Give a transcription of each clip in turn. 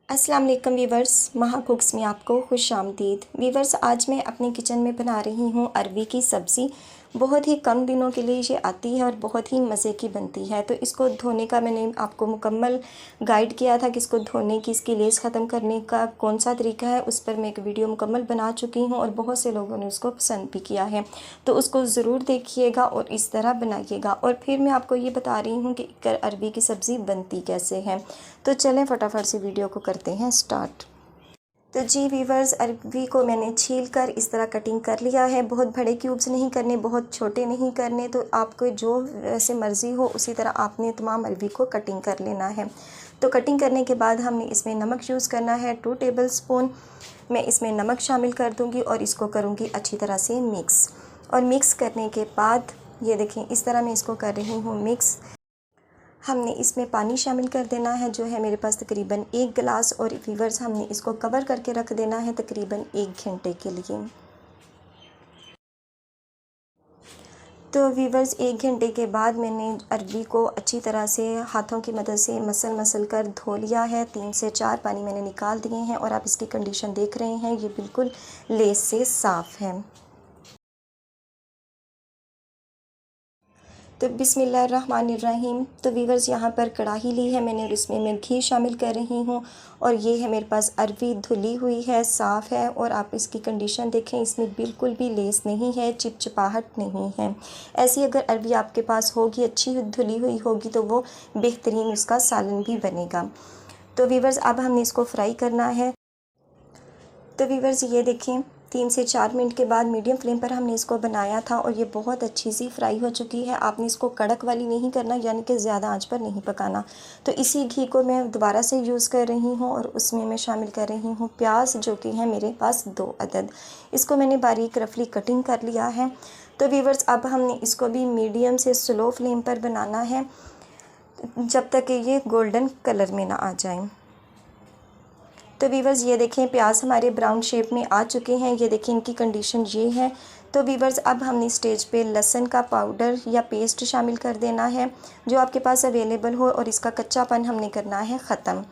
अस्सलाम वालेकुम वीवर्स, महा कुक्स में आपको खुश आमदीद। वीवर्स, आज मैं अपने किचन में बना रही हूँ अरबी की सब्ज़ी। बहुत ही कम दिनों के लिए ये आती है और बहुत ही मज़े की बनती है। तो इसको धोने का मैंने आपको मुकम्मल गाइड किया था कि इसको धोने की, इसकी लेस ख़त्म करने का कौन सा तरीका है। उस पर मैं एक वीडियो मुकम्मल बना चुकी हूँ और बहुत से लोगों ने उसको पसंद भी किया है। तो उसको ज़रूर देखिएगा और इस तरह बनाइएगा। और फिर मैं आपको ये बता रही हूँ कि अरबी की सब्ज़ी बनती कैसे है। तो चलें फटाफट से वीडियो को करते हैं स्टार्ट। तो जी वीवर्स, अरबी को मैंने छील कर इस तरह कटिंग कर लिया है। बहुत बड़े क्यूब्स नहीं करने, बहुत छोटे नहीं करने। तो आपको जो वैसे मर्ज़ी हो उसी तरह आपने तमाम अरबी को कटिंग कर लेना है। तो कटिंग करने के बाद हमने इसमें नमक यूज़ करना है 2 टेबल स्पून। मैं इसमें नमक शामिल कर दूँगी और इसको करूँगी अच्छी तरह से मिक्स। और मिक्स करने के बाद ये देखें, इस तरह मैं इसको कर रही हूँ मिक्स। हमने इसमें पानी शामिल कर देना है, जो है मेरे पास तकरीबन 1 गिलास। और वीवर्स, हमने इसको कवर करके रख देना है तकरीबन 1 घंटे के लिए। तो वीवर्स, 1 घंटे के बाद मैंने अरबी को अच्छी तरह से हाथों की मदद से मसल कर धो लिया है। 3 से 4 पानी मैंने निकाल दिए हैं और आप इसकी कंडीशन देख रहे हैं, ये बिल्कुल लेस से साफ़ है। तो बिस्मिल्लाहिर्रहमानिर्रहीम। तो वीवर्स, यहाँ पर कढ़ाई ली है मैंने और इसमें मैं घी शामिल कर रही हूँ। और ये है मेरे पास अरबी, धुली हुई है, साफ़ है। और आप इसकी कंडीशन देखें, इसमें बिल्कुल भी लेस नहीं है, चिपचिपाहट नहीं है। ऐसी अगर अरबी आपके पास होगी, अच्छी धुली हुई होगी, तो वो बेहतरीन उसका सालन भी बनेगा। तो वीवर्स, अब हमने इसको फ्राई करना है। तो वीवर्स, ये देखें, 3 से 4 मिनट के बाद मीडियम फ्लेम पर हमने इसको बनाया था और ये बहुत अच्छी सी फ्राई हो चुकी है। आपने इसको कड़क वाली नहीं करना, यानी कि ज़्यादा आंच पर नहीं पकाना। तो इसी घी को मैं दोबारा से यूज़ कर रही हूँ और उसमें मैं शामिल कर रही हूँ प्याज, जो कि है मेरे पास 2 अदद। इसको मैंने बारीक रफली कटिंग कर लिया है। तो वीवर्स, अब हमने इसको भी मीडियम से स्लो फ्लेम पर बनाना है, जब तक कि ये गोल्डन कलर में ना आ जाए। तो वीवर्स, ये देखें, प्याज हमारे ब्राउन शेप में आ चुके हैं। ये देखें, इनकी कंडीशन ये है। तो वीवर्स, अब हमने स्टेज पे लहसुन का पाउडर या पेस्ट शामिल कर देना है, जो आपके पास अवेलेबल हो, और इसका कच्चापन हमने करना है ख़त्म।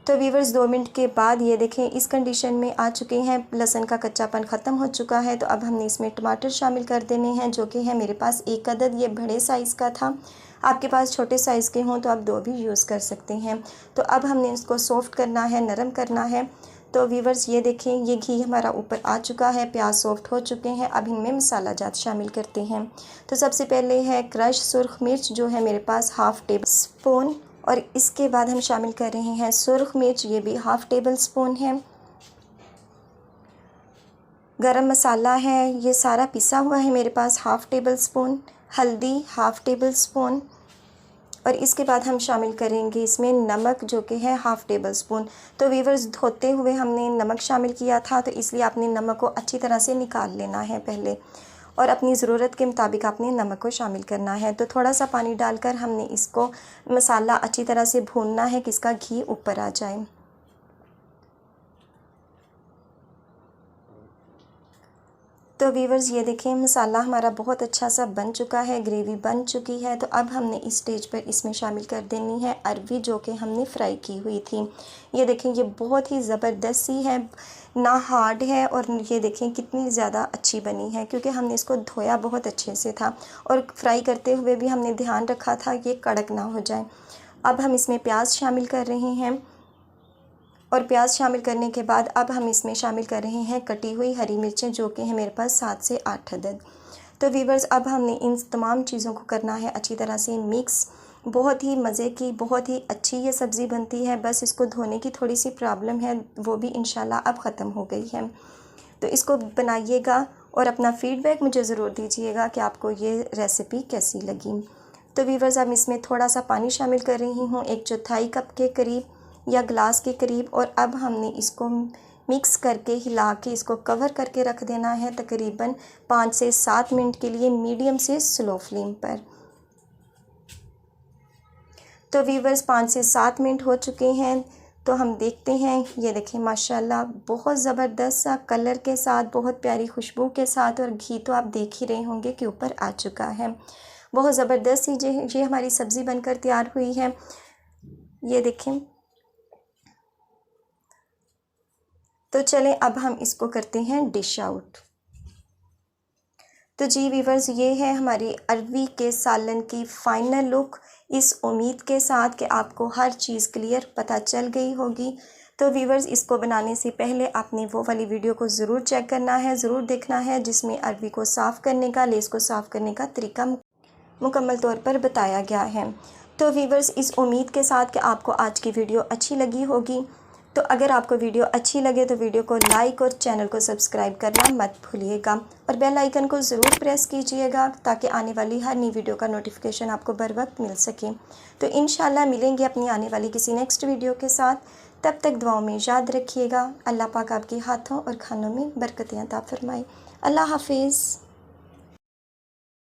तो वीवर्स, 2 मिनट के बाद ये देखें, इस कंडीशन में आ चुके हैं, लहसुन का कच्चापन ख़त्म हो चुका है। तो अब हमने इसमें टमाटर शामिल कर देने हैं, जो कि है मेरे पास 1 अदद। ये बड़े साइज़ का था, आपके पास छोटे साइज़ के हों तो आप 2 भी यूज़ कर सकते हैं। तो अब हमने इसको सॉफ़्ट करना है, नरम करना है। तो वीवर्स, ये देखें, ये घी हमारा ऊपर आ चुका है, प्याज सॉफ्ट हो चुके हैं। अब इनमें मसाला जात शामिल करते हैं। तो सबसे पहले है क्रश सुर्ख मिर्च, जो है मेरे पास हाफ़ टेबल स्पून। और इसके बाद हम शामिल कर रहे हैं सुर्ख मिर्च, ये भी हाफ़ टेबल स्पून है। गरम मसाला है, ये सारा पिसा हुआ है मेरे पास, हाफ़ टेबल स्पून। हल्दी हाफ़ टेबल स्पून। और इसके बाद हम शामिल करेंगे इसमें नमक, जो कि है हाफ़ टेबल स्पून। तो वीवर्स, धोते हुए हमने नमक शामिल किया था, तो इसलिए आपने नमक को अच्छी तरह से निकाल लेना है पहले, और अपनी ज़रूरत के मुताबिक आपने नमक को शामिल करना है। तो थोड़ा सा पानी डालकर हमने इसको मसाला अच्छी तरह से भूनना है कि इसका घी ऊपर आ जाए। तो वीवर्स, ये देखें, मसाला हमारा बहुत अच्छा सा बन चुका है, ग्रेवी बन चुकी है। तो अब हमने इस स्टेज पर इसमें शामिल कर देनी है अरबी, जो कि हमने फ्राई की हुई थी। ये देखें, ये बहुत ही ज़बरदस्त सी है, ना हार्ड है, और ये देखें कितनी ज़्यादा अच्छी बनी है, क्योंकि हमने इसको धोया बहुत अच्छे से था और फ्राई करते हुए भी हमने ध्यान रखा था ये कड़क ना हो जाए। अब हम इसमें प्याज शामिल कर रहे हैं, और प्याज शामिल करने के बाद अब हम इसमें शामिल कर रहे हैं कटी हुई हरी मिर्चें, जो कि हैं मेरे पास 7 से 8 अदद। तो वीवर्स, अब हमने इन तमाम चीज़ों को करना है अच्छी तरह से मिक्स। बहुत ही मज़े की, बहुत ही अच्छी ये सब्ज़ी बनती है। बस इसको धोने की थोड़ी सी प्रॉब्लम है, वो भी इंशाल्लाह अब ख़त्म हो गई है। तो इसको बनाइएगा और अपना फ़ीडबैक मुझे ज़रूर दीजिएगा कि आपको ये रेसिपी कैसी लगी। तो वीवर्स, अब इसमें थोड़ा सा पानी शामिल कर रही हूँ, 1/4 कप के करीब या ग्लास के करीब। और अब हमने इसको मिक्स करके, हिला के, इसको कवर करके रख देना है तकरीबन 5 से 7 मिनट के लिए, मीडियम से स्लो फ्लेम पर। तो वीवर्स, 5 से 7 मिनट हो चुके हैं। तो हम देखते हैं, ये देखें, माशाल्लाह बहुत ज़बरदस्त सा कलर के साथ, बहुत प्यारी खुशबू के साथ, और घी तो आप देख ही रहे होंगे कि ऊपर आ चुका है। बहुत ज़बरदस्त सी ये हमारी सब्ज़ी बनकर तैयार हुई है। ये देखें। तो चलें अब हम इसको करते हैं डिश आउट। तो जी वीवर्स, ये है हमारी अरवी के सालन की फ़ाइनल लुक, इस उम्मीद के साथ कि आपको हर चीज़ क्लियर पता चल गई होगी। तो वीवर्स, इसको बनाने से पहले आपने वो वाली वीडियो को ज़रूर चेक करना है, ज़रूर देखना है, जिसमें अरवी को साफ़ करने का, लेस को साफ़ करने का तरीका मुकम्मल तौर पर बताया गया है। तो वीवर्स, इस उम्मीद के साथ कि आपको आज की वीडियो अच्छी लगी होगी। तो अगर आपको वीडियो अच्छी लगे तो वीडियो को लाइक और चैनल को सब्सक्राइब करना मत भूलिएगा और बेल आइकन को ज़रूर प्रेस कीजिएगा ताकि आने वाली हर नई वीडियो का नोटिफिकेशन आपको बर वक्त मिल सके। तो इंशाल्लाह मिलेंगे अपनी आने वाली किसी नेक्स्ट वीडियो के साथ। तब तक दुआओं में याद रखिएगा। अल्लाह पाक आपके हाथों और खानों में बरकतें अता फरमाए। अल्लाह हाफिज़।